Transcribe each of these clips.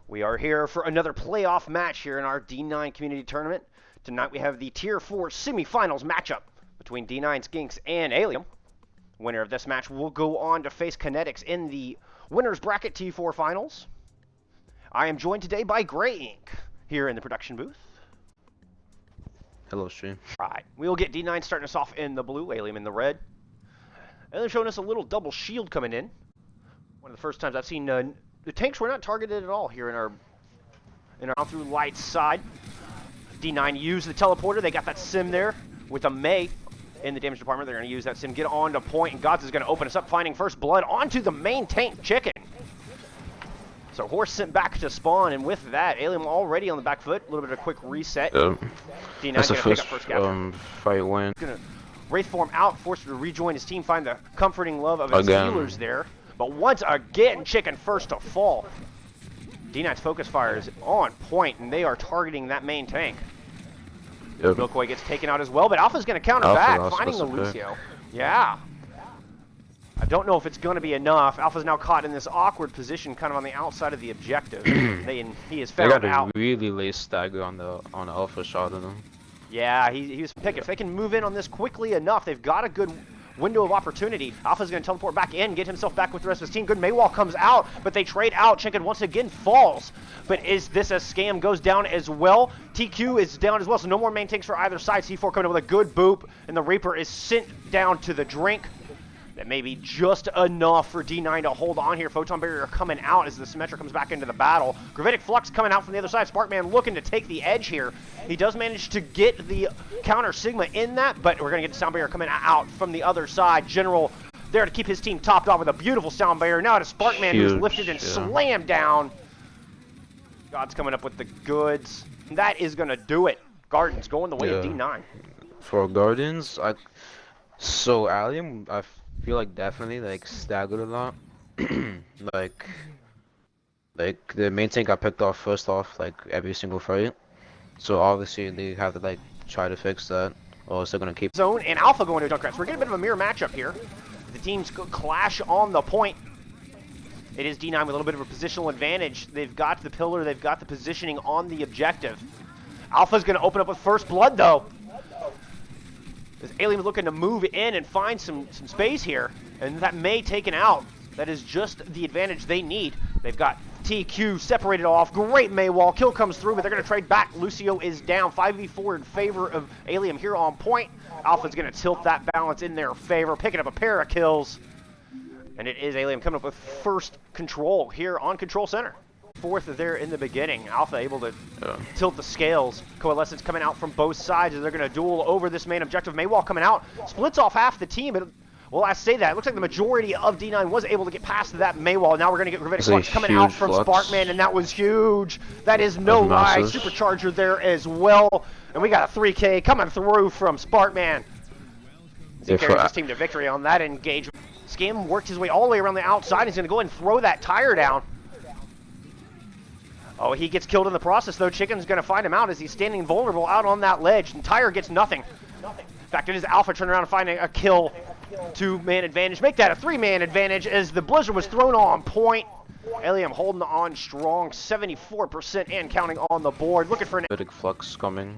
We are here for another playoff match here in our D9 community tournament. Tonight we have the Tier 4 semifinals matchup between D9 Skinks and Allium. Winner of this match will go on to face Kinetics in the winner's bracket T4 finals. I am joined today by Gray Ink here in the production booth. Hello, stream. Right, we will get D9 starting us off in the blue, Allium in the red. Allium showing us a little double shield coming in. One of the first times I've seen the tanks were not targeted at all here in our through light side. D9 used the teleporter. They got that sim there with a May in the damage department. They're going to use that sim, get on to point, and Gods is going to open us up, finding first blood onto the main tank Chicken. So Horse sent back to spawn, and with that, Allium already on the back foot. A little bit of a quick reset. D9 going to pick up first capture. Fight win. Going to Wraith form out, forced to rejoin his team, find the comforting love of his healers there. But once again, Chicken first to fall. D9's focus fire is on point, and they are targeting that main tank. Yep. Milkboy gets taken out as well, but Alpha's going to counter back, finding the Lucio. Yeah. I don't know if it's going to be enough. Alpha's now caught in this awkward position, kind of on the outside of the objective. He is found out. They got a really late stagger on the Alpha shot of them. Yeah, he was picking. If they can move in on this quickly enough, they've got a good window of opportunity. Alpha's going to teleport back in, get himself back with the rest of his team. Good Maywall comes out, but they trade out. Chicken once again falls. But is this a scam? Goes down as well. TQ is down as well, so no more main tanks for either side. C4 coming in with a good boop, and the Reaper is sent down to the drink. That may be just enough for D9 to hold on here. Photon Barrier coming out as the Symmetra comes back into the battle. Gravitic Flux coming out from the other side. Sparkman looking to take the edge here. He does manage to get the counter Sigma in that, but we're going to get the Sound Barrier coming out from the other side. General there to keep his team topped off with a beautiful Sound Barrier. Now to Sparkman, who's lifted and slammed down. God's coming up with the goods. That is going to do it. Gardens going the way of D9. For Gardens, so Allium, I feel like definitely like staggered a lot. like the main tank got picked off first off like every single fight. So obviously they have to like try to fix that, or else they're gonna keep zone and Alpha going to Junkrat. We're getting a bit of a mirror matchup here. The teams clash on the point. It is D9 with a little bit of a positional advantage. They've got the pillar, they've got the positioning on the objective. Alpha's gonna open up with first blood though. As Allium is looking to move in and find some space here, and that May taken out. That is just the advantage they need. They've got TQ separated off. Great May wall. Kill comes through, but they're going to trade back. Lucio is down. 5v4 in favor of Allium here on point. Alpha's going to tilt that balance in their favor, picking up a pair of kills. And it is Allium coming up with first control here on Control Center. Fourth there in the beginning. Alpha able to tilt the scales. Coalescence coming out from both sides as they're going to duel over this main objective. Maywall coming out. Splits off half the team. Well, I say that. It looks like the majority of D9 was able to get past that Maywall. Now we're going to get Gravitic Flux coming out from Sparkman, and that was huge. That is no lie. Supercharger there as well. And we got a 3K coming through from Sparkman. He carries his team to victory on that engagement. Scam worked his way all the way around the outside. He's going to go ahead and throw that tire down. Oh, he gets killed in the process, though. Chicken's going to find him out as he's standing vulnerable out on that ledge. And Tire gets nothing. In fact, it is Alpha turning around and finding a kill. 2-man advantage. Make that a 3-man advantage as the Blizzard was thrown on point. Allium holding on strong. 74% and counting on the board. Looking for an Gravitic Flux coming.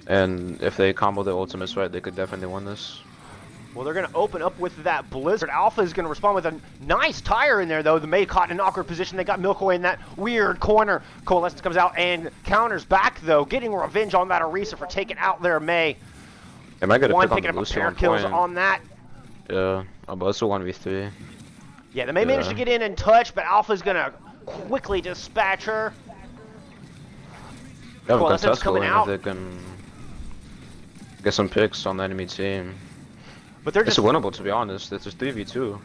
And if they combo their ultimates right, they could definitely win this. Well, they're going to open up with that Blizzard. Alpha is going to respond with a nice tire in there, though. The May caught in an awkward position. They got Milkboy in that weird corner. Coalescence comes out and counters back, though, getting revenge on that Orisa for taking out their May. They might get One picking up a pair of kills on that. Yeah, but also 1v3. Yeah, the May managed to get in and touch, but Alpha's going to quickly dispatch her. Coalescence coming out. If they can get some picks on the enemy team. But they're just winnable, to be honest. It's just 3v2.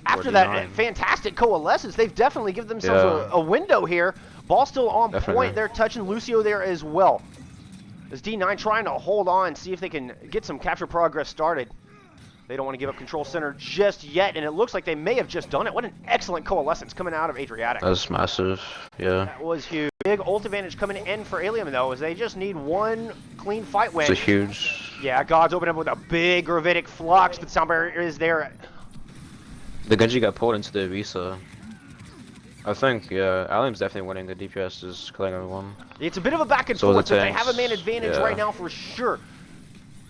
After that fantastic Coalescence, they've definitely given themselves a window here. Ball still on point. They're touching Lucio there as well. As D9 trying to hold on, see if they can get some capture progress started. They don't want to give up Control Center just yet, and it looks like they may have just done it. What an excellent Coalescence coming out of Adriatic. That's massive, yeah. That was huge. Big ult advantage coming in for Allium, though, as they just need one clean fight win. It's a huge... Yeah, Gods open up with a big Gravitic Flux, but Sound Barrier is there. The Genji got pulled into the Orisa. I think, yeah, Allium's definitely winning. The DPS is killing everyone. It's a bit of a back and So forth, the but they have a man tanks, advantage yeah. right now for sure.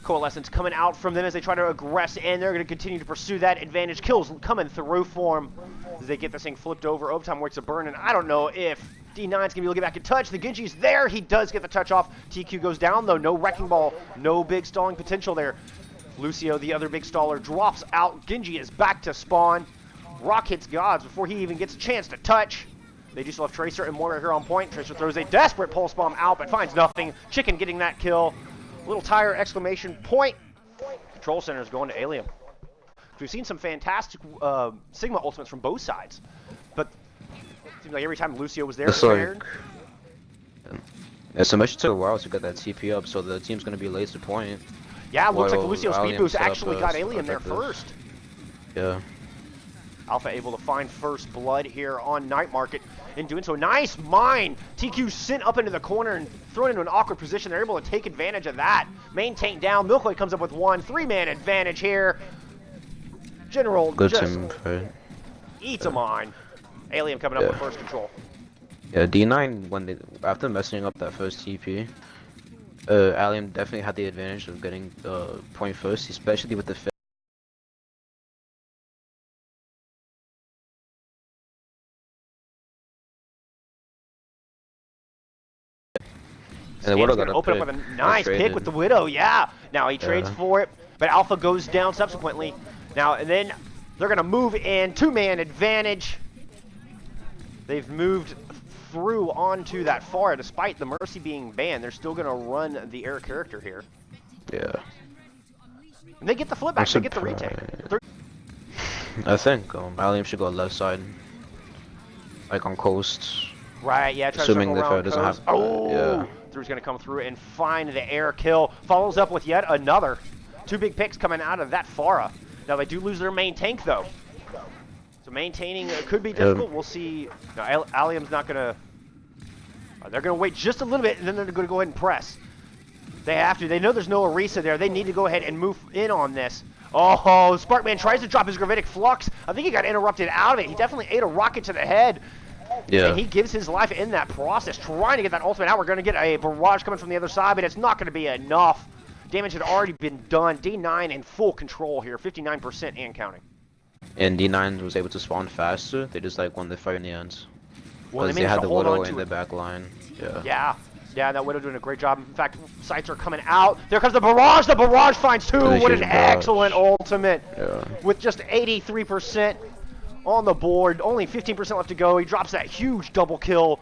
Coalescence coming out from them as they try to aggress, and they're going to continue to pursue that advantage. Kills coming through for them as they get this thing flipped over. Overtime works a burn, and I don't know if D9's going to be able to get back in touch. The Genji's there. He does get the touch off. TQ goes down, though. No Wrecking Ball. No big stalling potential there. Lucio, the other big staller, drops out. Genji is back to spawn. Rock hits Gods before he even gets a chance to touch. They do still have Tracer and Mortar here on point. Tracer throws a desperate pulse bomb out, but finds nothing. Chicken getting that kill. Little tire exclamation point. Control center is going to Allium. We've seen some fantastic Sigma ultimates from both sides, but it seems like every time Lucio was there, It's like, yeah, so much took a while to get that TP up, so the team's gonna be laser point. yeah, it looks like the While Lucio speed Allium boost set up actually got the Allium there objective. first. Yeah. Alpha able to find first blood here on Night Market. In doing so, nice mine. TQ sent up into the corner and thrown into an awkward position. They're able to take advantage of that. Main tank down. Milkway comes up with one. 3-man advantage here. General Good just team fight. eats a mine. Allium coming up with first control. Yeah, D9 when after messing up that first TP, Allium definitely had the advantage of getting the point first, especially with the and the Skinks Widow gonna got a open pick. up with a nice pick traded. with the Widow, yeah. Now he trades for it, but Alpha goes down subsequently. Now, and then they're gonna move in, 2-man advantage. They've moved through onto that far. Despite the Mercy being banned, they're still gonna run the air character here. Yeah. And they get the flip back, they get the retake. I think Allium should go left side, like on coast. Right, yeah, try to Assuming circle the around fair doesn't coast. have. Oh, Yeah. Drew's gonna come through and find the air kill. Follows up with yet another. 2 big picks coming out of that Pharah. Now they do lose their main tank though, so maintaining could be difficult. We'll see. No, Allium's not gonna. They're gonna wait just a little bit, and then they're gonna go ahead and press. They have to. They know there's no Orisa there. They need to go ahead and move in on this. Oh, Sparkman tries to drop his Gravitic Flux. I think he got interrupted out of it. He definitely ate a rocket to the head. Yeah. And he gives his life in that process, trying to get that ultimate out. We're going to get a barrage coming from the other side, but it's not going to be enough. Damage had already been done. D9 in full control here, 59% and counting. And D9 was able to spawn faster. They just like won the fight in the end. Well, Because they they managed had to the hold Widow on in to the it. back line. Yeah. Yeah, that Widow doing a great job. In fact, sights are coming out. There comes the barrage. The barrage finds 2. Really What an huge barrage. excellent ultimate. Yeah. With just 83% on the board, only 15% left to go. He drops that huge double kill.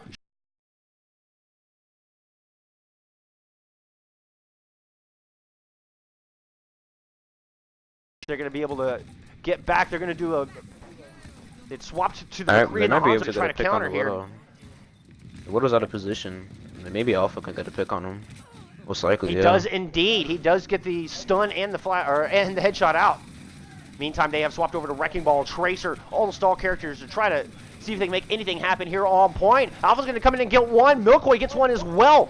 They're going to be able to get back. They're going to do a... It swapped to the They Korean might be able Hanzo to to try get to a pick on counter the here. Widow. The Widow's out of position. Maybe Alpha can get a pick on him. Most likely, He yeah. does indeed. He does get the stun and the and the headshot out. Meantime, they have swapped over to Wrecking Ball, Tracer, all the stall characters to try to see if they can make anything happen here on point. Alpha's going to come in and get one. Milkway gets one as well.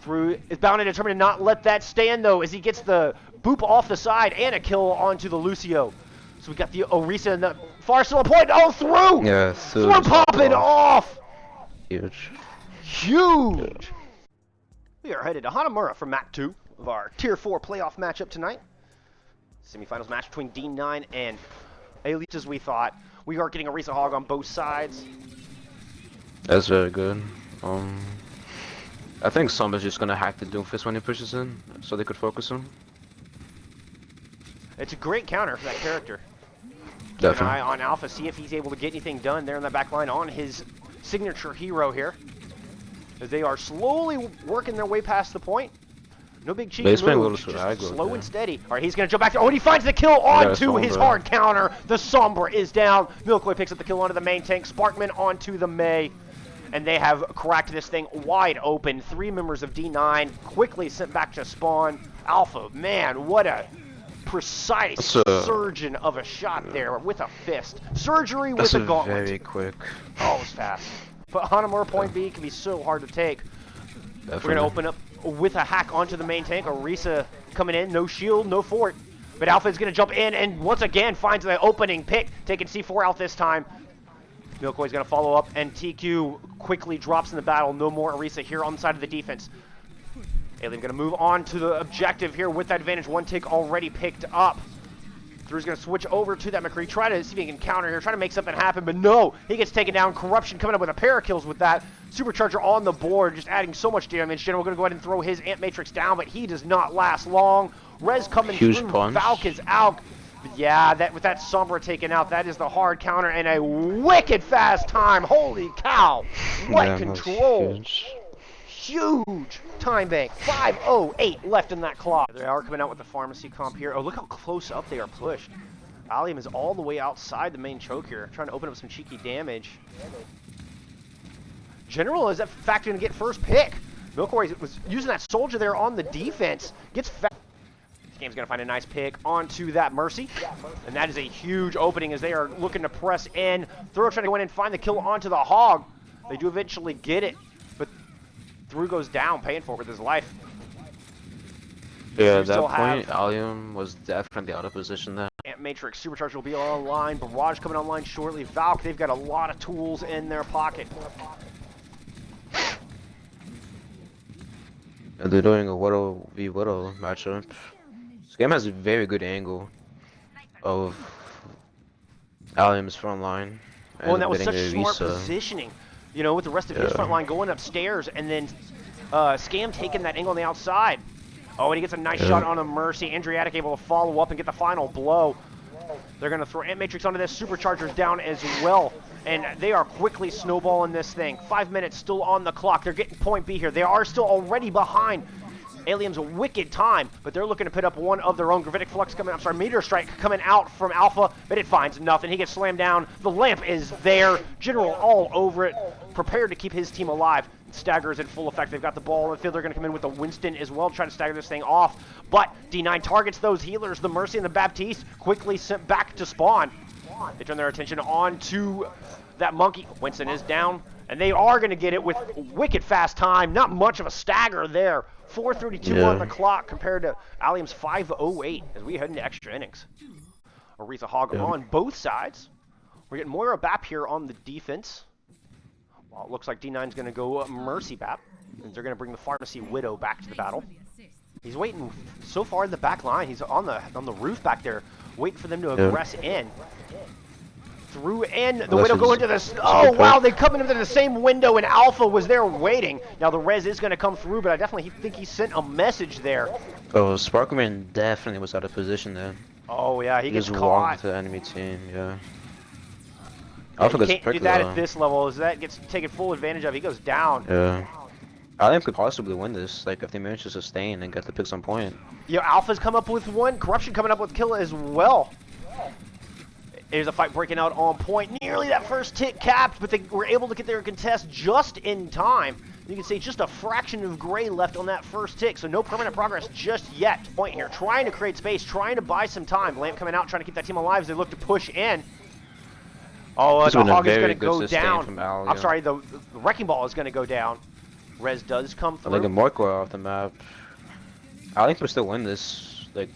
Through is bound and determined to not let that stand, though, as he gets the boop off the side and a kill onto the Lucio. So we got the Orisa and the far still a point. Oh, through! Yeah, Through popping off! Huge. Huge! We are headed to Hanamura for Map 2 of our Tier 4 playoff matchup tonight. Semifinals match between D9 and Elite, as we thought. We are getting a Orisa Hog on both sides. That's very good. I think Somba's just gonna hack the Doomfist when he pushes in, so they could focus him. It's a great counter for that character. Keep Definitely. an eye on Alpha, see if he's able to get anything done there in the back line on his signature hero here. As they are slowly working their way past the point. No big cheeky He's playing a moves, little just aggro, slow yeah. and steady. All right, he's going to jump back there. Oh, and he finds the kill onto his Sombra. hard counter. The Sombra is down. Milkway picks up the kill onto the main tank. Sparkman onto the May. And they have cracked this thing wide open. 3 members of D9 quickly sent back to spawn. Alpha, man, what a precise surgeon of a shot there with a fist. Surgery with a gauntlet. Very quick. Oh, it was fast. But Hanamura point B can be so hard to take. Definitely. We're going to open up with a hack onto the main tank. Orisa coming in, no shield, no fort. But Alpha is going to jump in and once again finds the opening pick, taking C4 out this time. Milkoi's going to follow up, and TQ quickly drops in the battle. No more Orisa here on the side of the defense. Allium going to move on to the objective here with that advantage. One tick already picked up. Drew's going to switch over to that McCree, try to see if he can counter here, try to make something happen, but no, he gets taken down. Corruption coming up with a pair of kills with that. Supercharger on the board, just adding so much damage. General going to go ahead and throw his Ant Matrix down, but he does not last long. Rez coming Huge through, punch. Valk is out. But yeah, that with that Sombra taken out, that is the hard counter and a wicked fast time. Holy cow, what control. Huge time bank. 5:08 left in that clock. They are coming out with the pharmacy comp here. Oh, look how close up they are pushed. Allium is all the way outside the main choke here, trying to open up some cheeky damage. General is in fact going to get first pick. Milkroy was using that soldier there on the defense. Gets this game's going to find a nice pick onto that Mercy. And that is a huge opening as they are looking to press in. Throw trying to go in and find the kill onto the Hog. They do eventually get it. Through goes down, paying for it with his life. Yeah, at that point, Allium was definitely out of position there. Ant Matrix Supercharger will be online. Barrage coming online shortly. Valk, they've got a lot of tools in their pocket. And they're doing a Widow v Widow matchup. This game has a very good angle of Allium's front line. Well, and that was such smart positioning. You know, with the rest of his front line going upstairs, and then Scam taking that angle on the outside. Oh, and he gets a nice shot on a Mercy. Andriatic able to follow up and get the final blow. They're going to throw Ant Matrix onto this. Superchargers down as well. And they are quickly snowballing this thing. 5 minutes still on the clock. They're getting point B here. They are still already behind. Allium's a wicked time, but they're looking to put up one of their own. Gravitic Flux coming, I'm sorry, Meteor Strike coming out from Alpha, but it finds nothing. He gets slammed down. The lamp is there. General all over it, prepared to keep his team alive. Stagger is in full effect. They've got the ball in the field. They're going to come in with the Winston as well, try to stagger this thing off. But D9 targets those healers. The Mercy and the Baptiste quickly sent back to spawn. They turn their attention on to that Monkey. Winston is down, and they are going to get it with wicked fast time. Not much of a stagger there. 4:32 on the clock compared to Allium's 5:08 as we head into extra innings. Orisa Hog on both sides. We're getting Moira Bap here on the defense. Well, it looks like D9's going to go Mercy Bap. And they're going to bring the Pharmacy Widow back to the battle. He's waiting so far in the back line. He's on the roof back there, waiting for them to aggress in. Through and the Widow go into this. Oh wow, they come into the same window and Alpha was there waiting. Now the res is going to come through, but I definitely think he sent a message there. Oh, Sparkman definitely was out of position there. Oh yeah, he gets just caught. Walked to the enemy team, yeah. Alpha You gets can't do that at this level. As that gets taken full advantage of, he goes down. Yeah. Allium could possibly win this, like if they manage to sustain and get the picks on point. Yo, Alpha's come up with one. Corruption coming up with kill as well. There's a fight breaking out on point. Nearly that first tick capped, but they were able to get their contest just in time. You can see just a fraction of gray left on that first tick, so no permanent progress just yet. Point here, trying to create space, trying to buy some time. Lamp coming out, trying to keep that team alive as they look to push in. Oh, the Hog is going to go down. I'm sorry, the Wrecking Ball is going to go down. Res does come through. I think a Morqua off the map. I think we still win this. Like.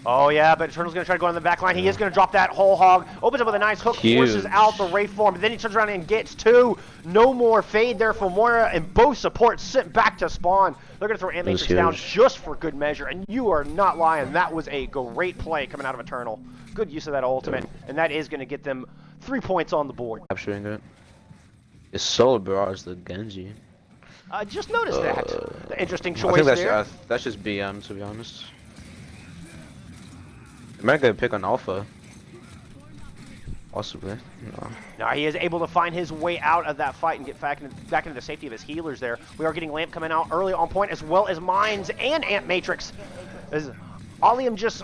Oh yeah, but Eternal's going to try to go on the back line. He is going to drop that whole Hog. Opens up with a nice hook, forces out the Wraith form, but then he turns around and gets two. No more fade there for Moira, and both supports sent back to spawn. They're going to throw Ant Matrix down just for good measure, and you are not lying. That was a great play coming out of Eternal. Good use of that ultimate, and that is going to get them 3 points on the board. Capturing it. It's so Barrage the Genji. I just noticed that. The interesting choice I think there. That's just BM, to be honest. They might get a pick on Alpha. Possibly. No. Now he is able to find his way out of that fight and get back into the safety of his healers there. We are getting Lamp coming out early on point, as well as Mines and Ant Matrix. As Allium just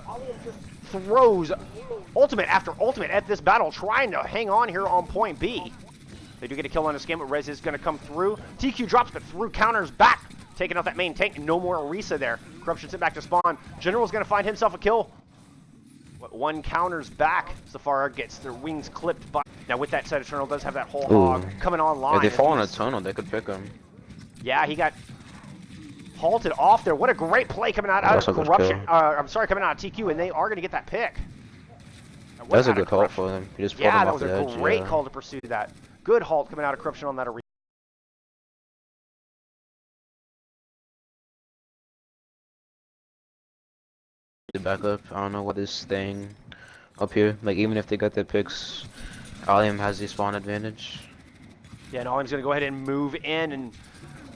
throws ultimate after ultimate at this battle, trying to hang on here on point B. They do get a kill on the skin, but Rez is going to come through. TQ drops, but through counters back, taking out that main tank. No more Orisa there. Corruption sent back to spawn. General's going to find himself a kill. One counters back. Safara gets their wings clipped by. Now with that said, Eternal does have that whole Hog coming online. If they fall in a tunnel, they could pick him. Yeah, he got halted off there. What a great play coming out of Corruption. I'm sorry, coming out of TQ, and they are going to get that pick. That's a good halt for him. He just pulled Yeah, him that off was the a edge, great yeah. call to pursue that. Good halt coming out of Corruption on that arena. The backup. I don't know what is staying up here. Like, even if they got their picks, Allium has the spawn advantage. Yeah, and Allium's going to go ahead and move in and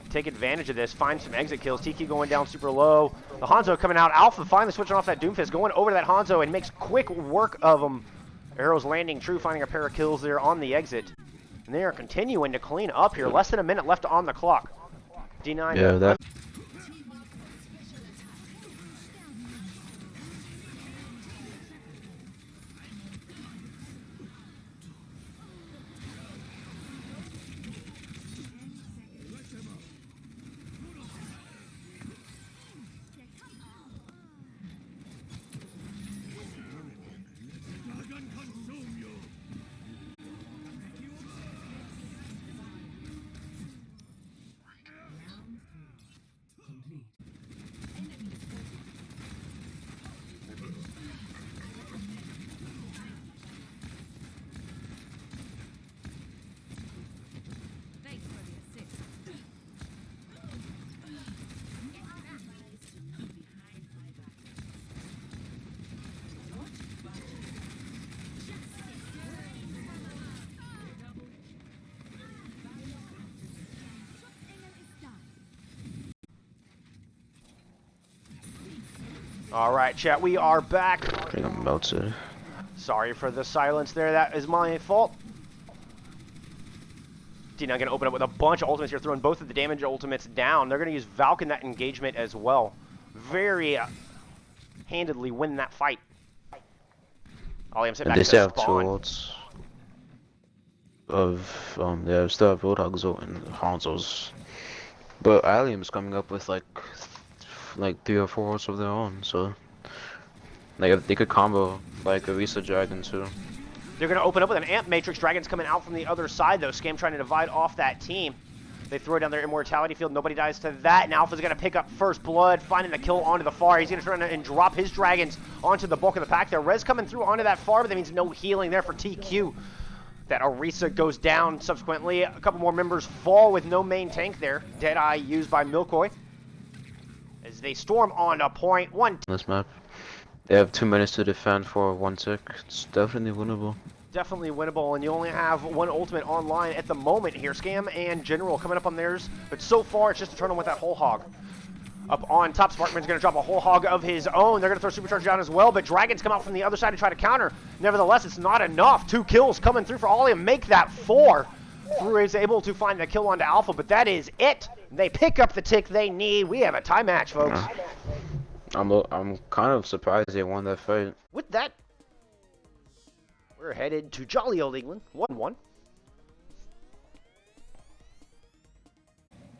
take advantage of this, find some exit kills. TQ going down super low. The Hanzo coming out. Alpha finally switching off that Doomfist, going over to that Hanzo and makes quick work of him. Arrows landing true, finding a pair of kills there on the exit. And they are continuing to clean up here. Less than a minute left on the clock. D9. Yeah, that. All right, chat, we are back. I think I'm melted. Sorry for the silence there. That is my fault. D9 going to open up with a bunch of ultimates here, throwing both of the damage ultimates down. They're going to use Valk in that engagement as well. Very handedly win that fight. Allium sit back And they to still have two spawn. ults of they still have Roadhog's ult and Hanzo's. But Allium's coming up with like 3 or 4 ults of their own, so like if they could combo like Orisa Dragon too. They're going to open up with an Amp Matrix. Dragon's coming out from the other side, though. Scam trying to divide off that team. They throw down their Immortality Field. Nobody dies to that. And Alpha's going to pick up first blood, finding the kill onto the far. He's going to try and drop his Dragons onto the bulk of the pack there. Res coming through onto that far, but that means no healing there for TQ. That Orisa goes down subsequently. A couple more members fall with no main tank there. Deadeye used by Milkoy. As they storm on a point. This map. They have 2 minutes to defend for 1 tick. It's definitely winnable. Definitely winnable, and you only have one ultimate online at the moment here. Scam and General coming up on theirs, but so far it's just a turn on with that whole hog. Up on top, Sparkman's going to drop a whole hog of his own. They're going to throw Supercharge down as well, but Dragons come out from the other side to try to counter. Nevertheless, it's not enough. 2 kills coming through for Allium. Make that 4. Through is able to find the kill onto Alpha, but that is it. They pick up the tick they need. We have a tie match, folks. I'm kind of surprised they won that fight. With that, we're headed to jolly old England, 1-1.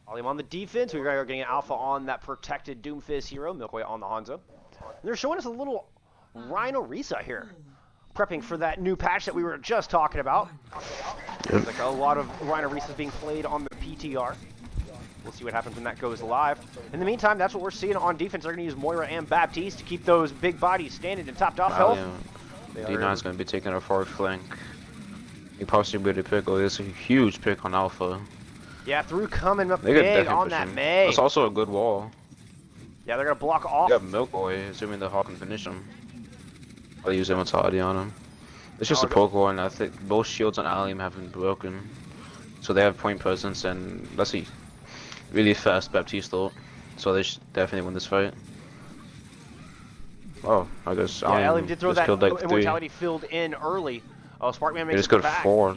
Allium on the defense. We are getting an Alpha on that protected Doomfist hero. Milkway on the Hanzo. And they're showing us a little Rhino Orisa here. Prepping for that new patch that we were just talking about. There's like a lot of Rhino Orisas being played on the PTR. We'll see what happens when that goes live. In the meantime, that's what we're seeing on defense. They're going to use Moira and Baptiste to keep those big bodies standing and topped off health. D9's going to be taking a forward flank. He possibly be the pick. Oh, there's a huge pick on Alpha. Yeah, through coming up They could big definitely on push that him. May. That's also a good wall. Yeah, they're going to block off. You got Milkboy, assuming the Hawk can finish him. I'll use Immortality on him. It's just a poke wall, and I think both shields on Allium have been broken. So they have point presence, and let's see. Really fast Baptiste ult, so they should definitely win this fight. Oh, I guess Allium did throw that killed like Immortality Field in early. Oh, Sparkman They makes just it killed back. 4.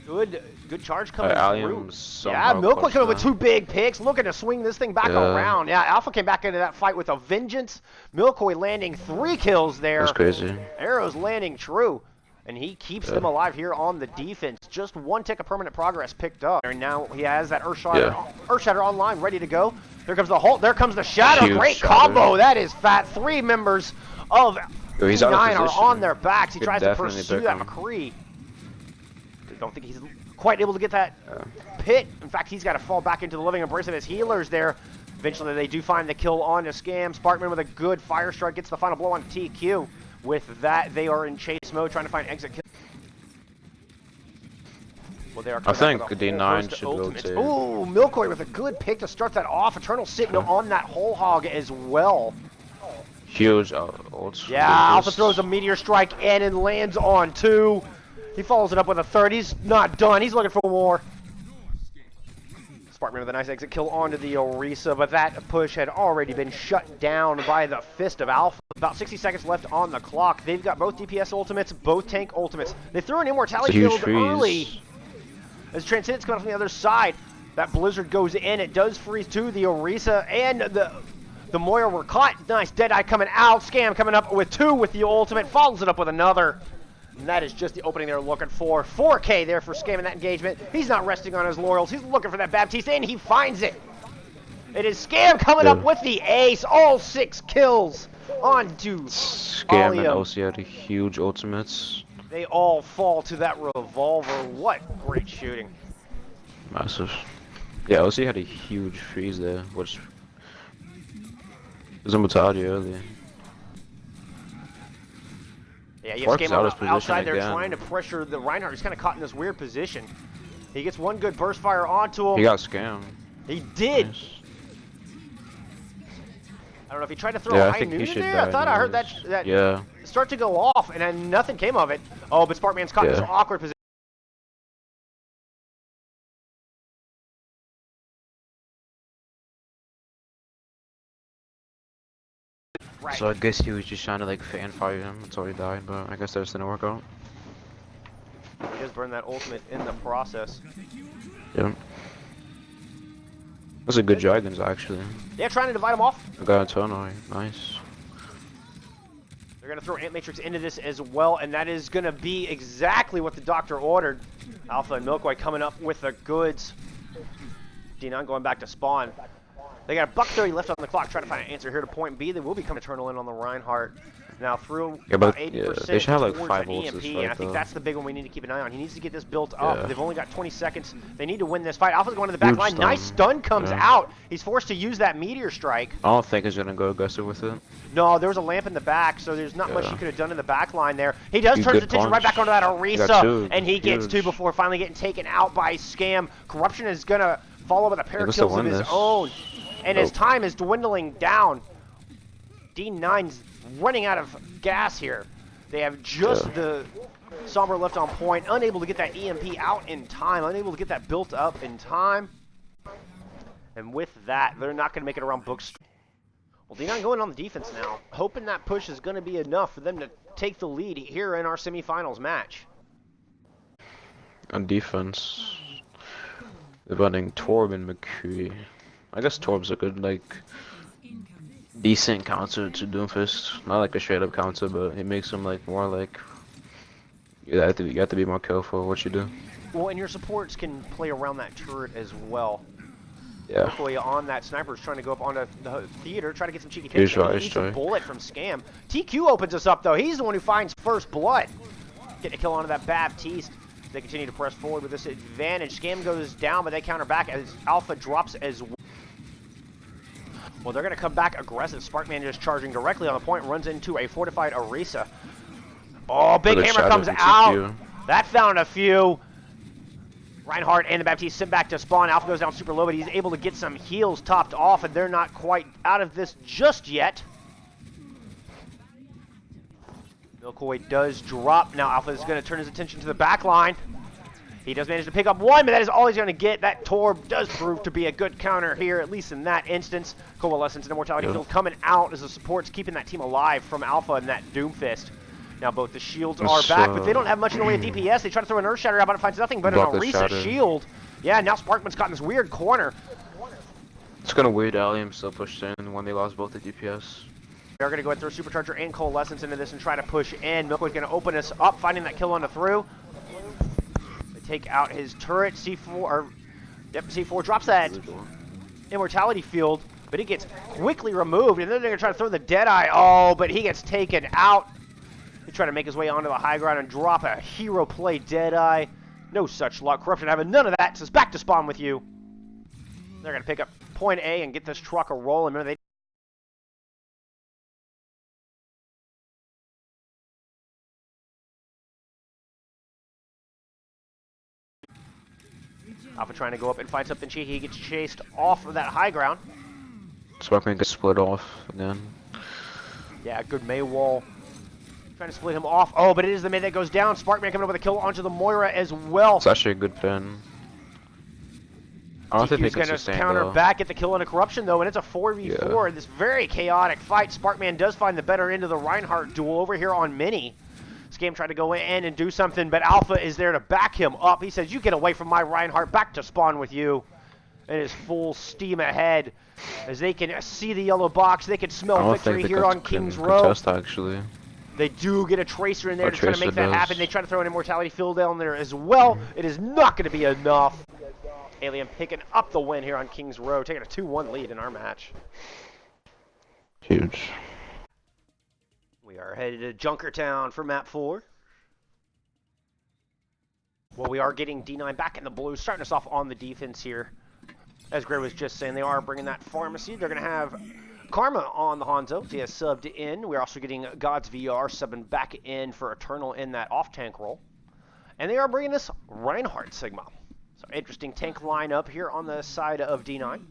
Good charge coming through. Allium's Yeah, Milkwood coming with 2 big picks, looking to swing this thing back around. Yeah, Alpha came back into that fight with a vengeance. Milkoy landing 3 kills there. That's crazy. Arrows landing true. And he keeps them alive here on the defense. Just 1 tick of permanent progress picked up. And now he has that Earthshatter online, ready to go. There comes the Halt. There comes the Shadow. Huge Great shadow. combo. That is fat. 3 members of He's out of D9 are position. on their backs. He Could tries to definitely pursue pick that him. McCree. Don't think he's quite able to get that pit. In fact, he's got to fall back into the living embrace of his healers there. Eventually, they do find the kill on to Scam. Sparkman with a good fire strike gets the final blow on TQ. With that, they are in chase mode, trying to find exit kill. Well, they are I think the D9 should ultimates. rotate. Ooh, Milkoi with a good pick to start that off. Eternal Signal on that whole hog as well. Huge ults. Yeah, Alpha throws a Meteor Strike in and lands on 2. He follows it up with a third. He's not done. He's looking for more. Sparkman with a nice exit kill onto the Orisa, but that push had already been shut down by the Fist of Alpha. About 60 seconds left on the clock. They've got both DPS ultimates, both tank ultimates. They threw an Immortality build early. As Transcendence comes from the other side, that Blizzard goes in. It does freeze too. The Orisa and the Moira were caught. Nice Deadeye coming out. Scam coming up with 2 with the ultimate. Follows it up with another. And that is just the opening they're looking for. 4K there for Scam in that engagement. He's not resting on his laurels. He's looking for that Baptiste, and he finds it. It is Scam coming up with the ace. All 6 kills onto Scam Allium. and OC had huge ultimates. They all fall to that revolver. What great shooting. Massive. Yeah, OC had a huge freeze there, which was a mortality earlier. Yeah, you have Scam outside there again. trying to pressure the Reinhardt. He's kind of caught in this weird position. He gets one good burst fire onto him. He got scammed. He did. Nice. I don't know if he tried to throw a high noon in there. I thought I heard that start to go off, and then nothing came of it. Oh, but Sparkman's caught in this awkward position. Right. So I guess he was just trying to like fan fire him until he died, but I guess that just didn't work out. He does burn that ultimate in the process. Yeah. Those are good dragons actually. Yeah, trying to divide them off. I got a tourney. Nice. They're going to throw Ant Matrix into this as well, and that is going to be exactly what the doctor ordered. Alpha and Milkoi coming up with the goods. D9 going back to spawn. They got a $1:30 left on the clock, trying to find an answer here to point B. They will be coming Eternal in on the Reinhardt. Now through about 80% they should have like 5 towards ults EMP, fight, and I think though. that's the big one we need to keep an eye on. He needs to get this built up. They've only got 20 seconds. They need to win this fight. Alpha's going to the back line. Nice stun comes out. He's forced to use that Meteor Strike. I don't think he's going to go aggressive with it. No, there was a lamp in the back, so there's not much he could have done in the back line there. He does turn his attention right back onto that Orisa, and he gets 2 before finally getting taken out by Scam. Corruption is going to follow with a pair of kills of his own. And his time is dwindling down. D9's running out of gas here. They have just the Sombra left on point, unable to get that EMP out in time, unable to get that built up in time. And with that, they're not going to make it around books. Well, D9 going on the defense now, hoping that push is going to be enough for them to take the lead here in our semifinals match. On defense, they're running Torb and McCree. I guess Torb's a good, like, decent counter to Doomfist. Not like a straight up counter, but it makes him like more like you have to be more careful what you do. Well, and your supports can play around that turret as well. Yeah. Hopefully on that sniper's trying to go up onto the theater, try to get some cheeky kills. He needs a bullet from Scam. TQ opens us up though. He's the one who finds first blood. Getting a kill onto that Baptiste. They continue to press forward with this advantage. Scam goes down, but they counter back as Alpha drops as well. Well, they're going to come back aggressive. Sparkman just charging directly on the point, runs into a fortified Orisa. Oh, big hammer comes out. That found a few. Reinhardt and the Baptiste sent back to spawn. Alpha goes down super low, but he's able to get some heals topped off, and they're not quite out of this just yet. Milkoi does drop. Now Alpha is going to turn his attention to the back line. He does manage to pick up one, but that is all he's going to get. That Torb does prove to be a good counter here, at least in that instance. Coalescence and Immortality Field coming out as the support's keeping that team alive from Alpha and that Doomfist. Now both the shields are back, but they don't have much in the way of DPS. They try to throw an Earth Shatter out, but it finds nothing but an Orisa shield. Yeah, now Sparkman's caught in this weird corner. It's kind of weird Allium still pushed in when they lost both the DPS. They're going to go ahead and throw Supercharger and Coalescence into this and try to push in. Milkwood's going to open us up, finding that kill on the through. Take out his turret. C4 drops that Immortality Field, but it gets quickly removed, and then they're going to try to throw the Deadeye. Oh, but he gets taken out. He tried to make his way onto the high ground and drop a hero play Deadeye. No such luck. Corruption having none of that, so it's back to spawn with you. They're going to pick up point A and get this truck a rolling. Remember, they Alpha trying to go up and find something cheeky. He gets chased off of that high ground. Sparkman gets split off again. Yeah, good May wall. Trying to split him off. Oh, but it is the May that goes down. Sparkman coming up with a kill onto the Moira as well. It's actually a good pin. I don't think they TQ's can going to sustain counter though. back at the kill under corruption though, and it's a 4v4 in this very chaotic fight. Sparkman does find the better end of the Reinhardt duel over here on Mini. Scam tried to go in and do something, but Alpha is there to back him up. He says, you get away from my Reinhardt, back to spawn with you. And is full steam ahead as they can see the yellow box. They can smell victory here on King's Row. Contest, actually. They do get a Tracer in there to try to make that does. happen. They try to throw an Immortality Field down there as well. It is not going to be enough. Allium picking up the win here on King's Row, taking a 2-1 lead in our match. Huge. We are headed to Junkertown for map 4. Well, we are getting D9 back in the blue, starting us off on the defense here. As Gray was just saying, they are bringing that pharmacy. They're going to have Karma on the Hanzo. He has subbed in. We're also getting God's VR subbing back in for Eternal in that off-tank role. And they are bringing us Reinhardt Sigma. So interesting tank lineup here on the side of D9.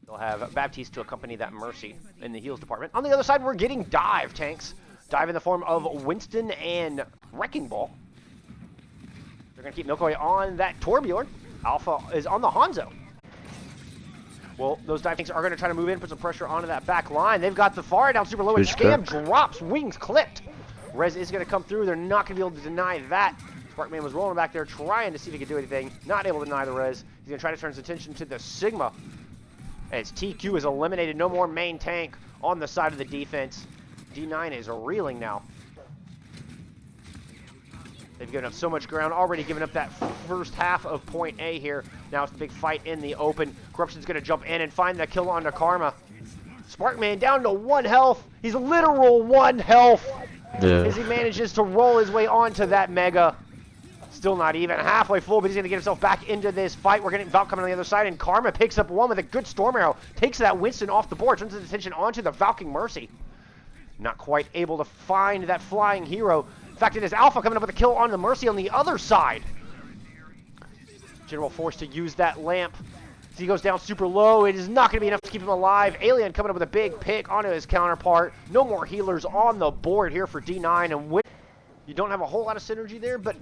They'll have Baptiste to accompany that Mercy in the heals department. On the other side, we're getting Dive tanks. Dive in the form of Winston and Wrecking Ball. They're going to keep Milkoy on that Torbjorn. Alpha is on the Hanzo. Well, those dive tanks are going to try to move in, put some pressure onto that back line. They've got the far down super low, and Scam drops, wings clipped. Rez is going to come through. They're not going to be able to deny that. Sparkman was rolling back there, trying to see if he could do anything. Not able to deny the Rez. He's going to try to turn his attention to the Sigma. As TQ is eliminated, no more main tank on the side of the defense. D9 is reeling now. They've given up so much ground, already given up that first half of point A here. Now it's the big fight in the open. Corruption's going to jump in and find the kill onto Karma. Sparkman down to 1 health. He's literal 1 health as he manages to roll his way onto that Mega. Still not even halfway full, but he's going to get himself back into this fight. We're getting Valk coming on the other side, and Karma picks up 1 with a good Storm Arrow. Takes that Winston off the board, turns his attention onto the Valking Mercy. Not quite able to find that flying hero. In fact, it is Alpha coming up with a kill on the Mercy on the other side. General forced to use that lamp. As he goes down super low, it is not going to be enough to keep him alive. Alien coming up with a big pick onto his counterpart. No more healers on the board here for D9. And you don't have a whole lot of synergy there, but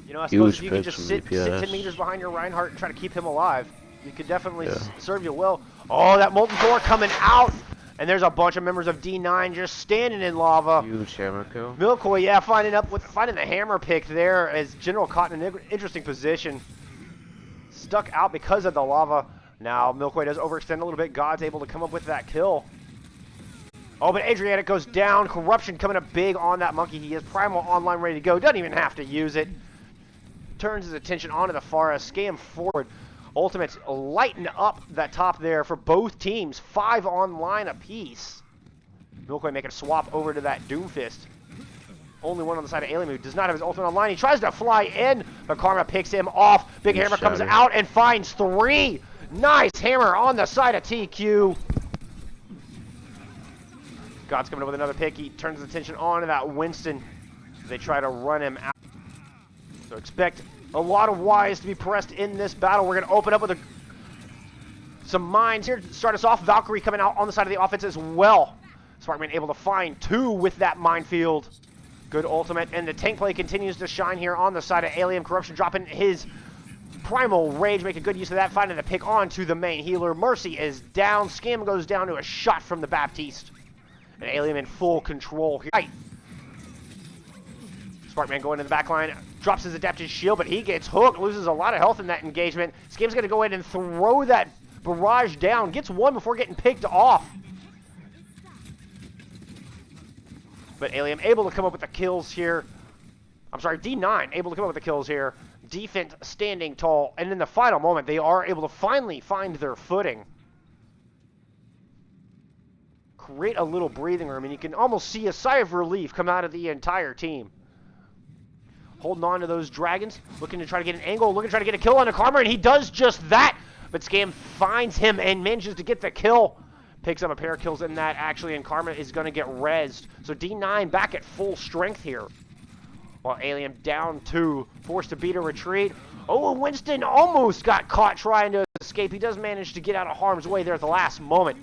you know, I suppose if you can just sit 10 meters behind your Reinhardt and try to keep him alive, you could definitely serve you well. Oh, that Molten Core coming out. And there's a bunch of members of D9 just standing in lava. Huge hammer kill. Milkoy, yeah, finding the hammer pick there as General caught in an interesting position. Stuck out because of the lava. Now Milkoy does overextend a little bit. God's able to come up with that kill. Oh, but Adriatic goes down. Corruption coming up big on that monkey. He is primal online ready to go. Doesn't even have to use it. Turns his attention onto the Forest. Scam forward. Ultimates lighten up that top there for both teams. 5 online apiece. Milkoy making a swap over to that Doomfist. Only one on the side of Allium who does not have his ultimate online. He tries to fly in, but Karma picks him off. Big Hammer comes out and finds 3. Nice hammer on the side of TQ. God's coming up with another pick. He turns his attention onto that Winston. They try to run him out. So expect a lot of Ys to be pressed in this battle. We're going to open up with some mines here to start us off. Valkyrie coming out on the side of the offense as well. Sparkman able to find 2 with that minefield. Good ultimate, and the tank play continues to shine here on the side of Allium. Corruption dropping his primal rage, making good use of that, finding the pick onto the main healer. Mercy is down. Scam goes down to a shot from the Baptiste. And Allium in full control here. Right. Sparkman going to the back line, drops his adaptive shield, but he gets hooked, loses a lot of health in that engagement. Scam's going to go in and throw that barrage down, gets 1 before getting picked off. But Allium able to come up with the kills here. I'm sorry, D9 able to come up with the kills here. Defense standing tall, and in the final moment, they are able to finally find their footing. Create a little breathing room, and you can almost see a sigh of relief come out of the entire team. Holding on to those dragons, looking to try to get an angle, looking to try to get a kill on a Karma, and he does just that. But Scam finds him and manages to get the kill. Picks up a pair of kills in that, actually, and Karma is going to get rezzed. So D9 back at full strength here. While Allium down 2, forced to beat a retreat. Oh, Winston almost got caught trying to escape. He does manage to get out of harm's way there at the last moment.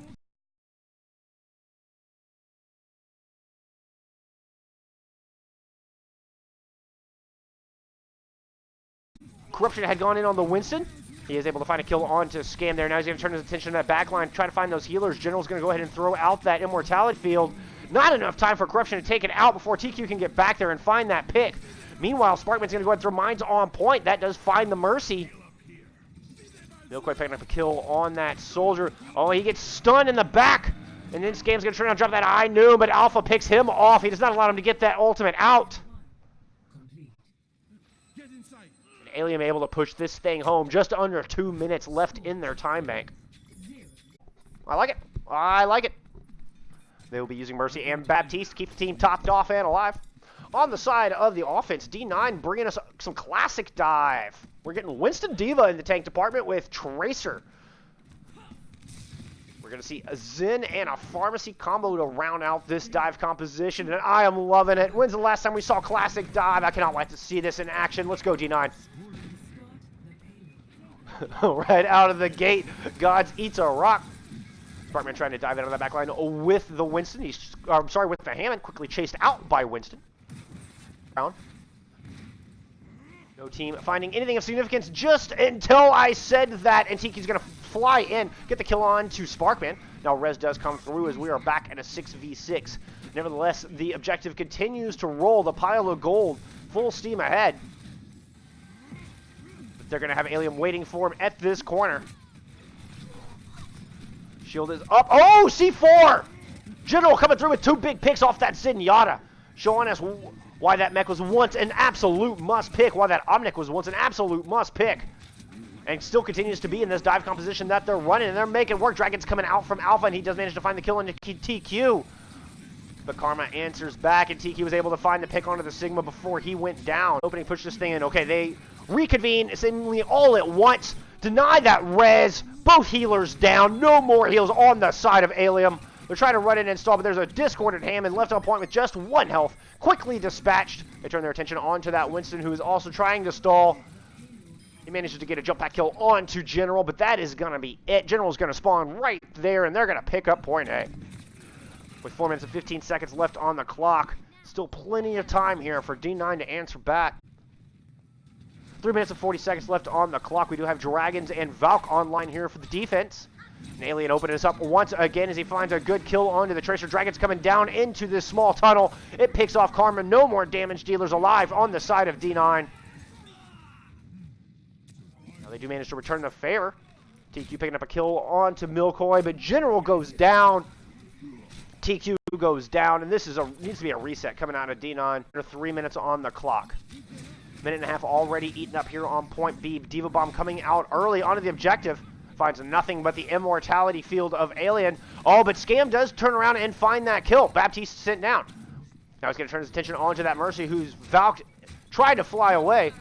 Corruption had gone in on the Winston. He is able to find a kill onto Scam there. Now he's going to turn his attention to that backline, try to find those healers. General's going to go ahead and throw out that Immortality Field. Not enough time for Corruption to take it out before TQ can get back there and find that pick. Meanwhile, Sparkman's going to go ahead and throw mines on point. That does find the Mercy. Milkoi picking up a kill on that soldier. Oh, he gets stunned in the back. And then Scam's going to turn around and drop that I knew, but Alpha picks him off. He does not allow him to get that ultimate out. Allium able to push this thing home. Just under 2 minutes left in their time bank. I like it. I like it. They will be using Mercy and Baptiste to keep the team topped off and alive. On the side of the offense, D9 bringing us some classic dive. We're getting Winston Diva in the tank department with Tracer. We're going to see a Zen and a Pharmacy combo to round out this dive composition, and I am loving it. When's the last time we saw classic dive? I cannot wait to see this in action. Let's go, D9. Right out of the gate, Gods eats a rock. Sparkman trying to dive out of that back line with the Winston. With the Hammond, quickly chased out by Winston. Round. No team finding anything of significance just until I said that, and Tiki's going to fly in, get the kill on to Sparkman. Now Rez does come through as we are back at a 6v6. Nevertheless, the objective continues to roll. The pile of gold, full steam ahead. But they're going to have Allium waiting for him at this corner. Shield is up. Oh, C4! General coming through with 2 big picks off that Zenyatta. Showing us why that mech was once an absolute must pick, why that Omnic was once an absolute must pick. And still continues to be in this dive composition that they're running, and they're making work. Dragon's coming out from Alpha, and he does manage to find the kill into TQ. But Karma answers back, and TQ was able to find the pick onto the Sigma before he went down. Opening push this thing in. Okay, they reconvene seemingly all at once. Deny that res. Both healers down. No more heals on the side of Allium. They're trying to run in and stall, but there's a discorded Hammond left on point with just 1 health. Quickly dispatched. They turn their attention onto that Winston, who is also trying to stall. He manages to get a jump back kill onto General, but that is going to be it. General's going to spawn right there, and they're going to pick up point A. With 4 minutes and 15 seconds left on the clock, still plenty of time here for D9 to answer back. 3 minutes and 40 seconds left on the clock. We do have Dragons and Valk online here for the defense. And Alien opening us up once again as he finds a good kill onto the Tracer. Dragon's coming down into this small tunnel. It picks off Karma. No more damage dealers alive on the side of D9. Now they do manage to return the favor. TQ picking up a kill onto Milkoi, but General goes down. TQ goes down, and this is needs to be a reset coming out of D9. 3 minutes on the clock. Minute and a half already eaten up here on point B. Diva Bomb coming out early onto the objective. Finds nothing but the Immortality Field of Alien. Oh, but Scam does turn around and find that kill. Baptiste sent down. Now he's going to turn his attention onto that Mercy, who's Valk tried to fly away.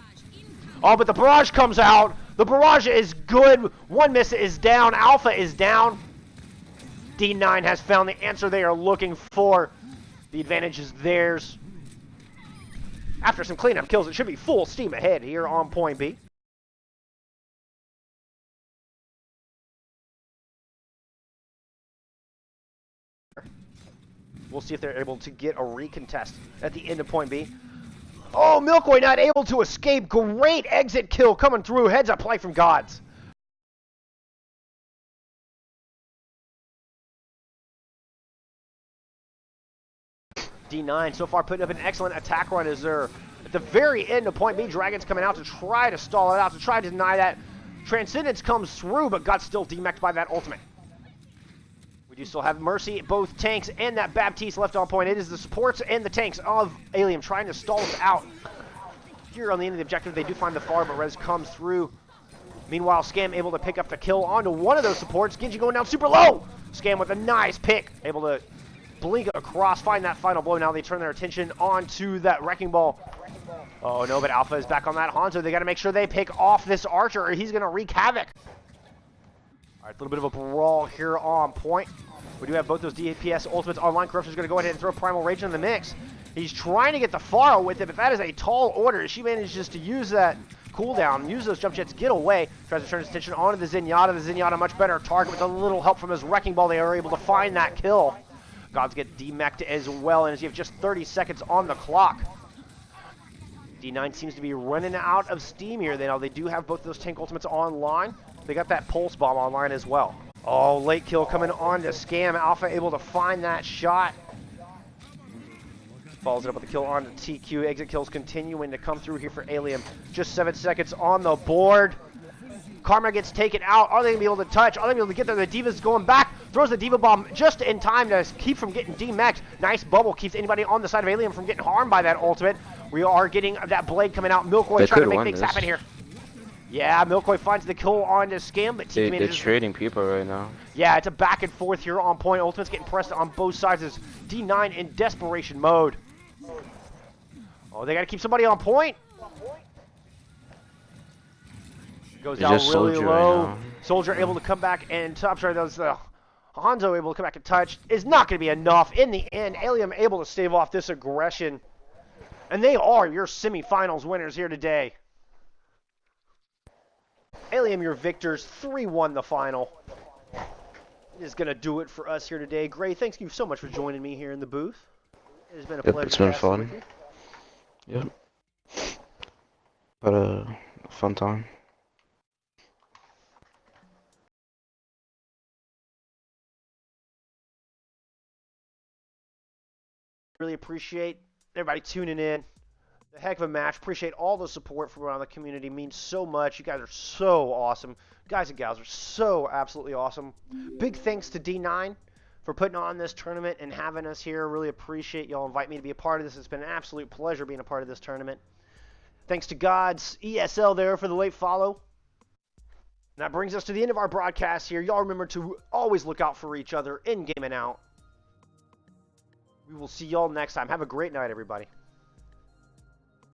Oh, but the barrage comes out. The barrage is good. 1 miss is down. Alpha is down. D9 has found the answer they are looking for. The advantage is theirs. After some cleanup kills, it should be full steam ahead here on point B. We'll see if they're able to get a recontest at the end of point B. Oh, Milkoi not able to escape. Great exit kill coming through. Heads up play from Gods. D9 so far putting up an excellent attack run as they're at the very end of point B. Dragons coming out to try to stall it out, to try to deny that. Transcendence comes through, but got still demeched by that ultimate. We do still have Mercy, both tanks, and that Baptiste left on point. It is the supports and the tanks of Allium trying to stall us out. Here on the end of the objective, they do find the far, but Rez comes through. Meanwhile, Scam able to pick up the kill onto one of those supports. Genji going down super low. Scam with a nice pick, able to blink across, find that final blow. Now they turn their attention onto that Wrecking Ball. Oh no, but Alpha is back on that Hanzo. They got to make sure they pick off this Archer, or he's going to wreak havoc. All right, a little bit of a brawl here on point. We do have both those DPS ultimates online. Corruption's going to go ahead and throw Primal Rage in the mix. He's trying to get the Pharaoh with it, but that is a tall order. She manages to use that cooldown, use those jump jets, get away. Tries to turn his attention onto the Zenyatta. The Zenyatta, much better target with a little help from his Wrecking Ball. They are able to find that kill. Gods get demeched as well, and as you have just 30 seconds on the clock. D9 seems to be running out of steam here. They do have both of those tank ultimates online. They got that Pulse Bomb online as well. Oh, late kill coming on to Scam. Alpha able to find that shot. Follows it up with a kill on the TQ. Exit kills continuing to come through here for Allium. Just 7 seconds on the board. Karma gets taken out. Are they going to be able to touch? Are they going to be able to get there? The Diva's going back. Throws the Diva Bomb just in time to keep from getting demexed. Nice bubble. Keeps anybody on the side of Allium from getting harmed by that ultimate. We are getting that blade coming out. Milkboy trying to make things happen here. Yeah, Milkboy finds the kill on to Scam, but they're trading people right now. Yeah, it's a back and forth here on point. Ultimate's getting pressed on both sides as D9 in desperation mode. Oh, they got to keep somebody on point. Goes down really low. Right, Soldier able to come back and top. Sorry, that was Hanzo able to come back and touch. Is not going to be enough. In the end, Allium able to stave off this aggression. And they are your semifinals winners here today. Allium, your victors, 3-1 the final. Is going to do it for us here today. Gray, thank you so much for joining me here in the booth. It has been a pleasure. It's been fun. Yep. But a fun time. Really appreciate everybody tuning in. A heck of a match. Appreciate all the support from around the community. Means so much. You guys are so awesome. Guys and gals are so absolutely awesome. Big thanks to D9 for putting on this tournament and having us here. Really appreciate y'all invite me to be a part of this. It's been an absolute pleasure being a part of this tournament. Thanks to God's ESL there for the late follow. And that brings us to the end of our broadcast here. Y'all remember to always look out for each other in game and out. We will see y'all next time. Have a great night, everybody.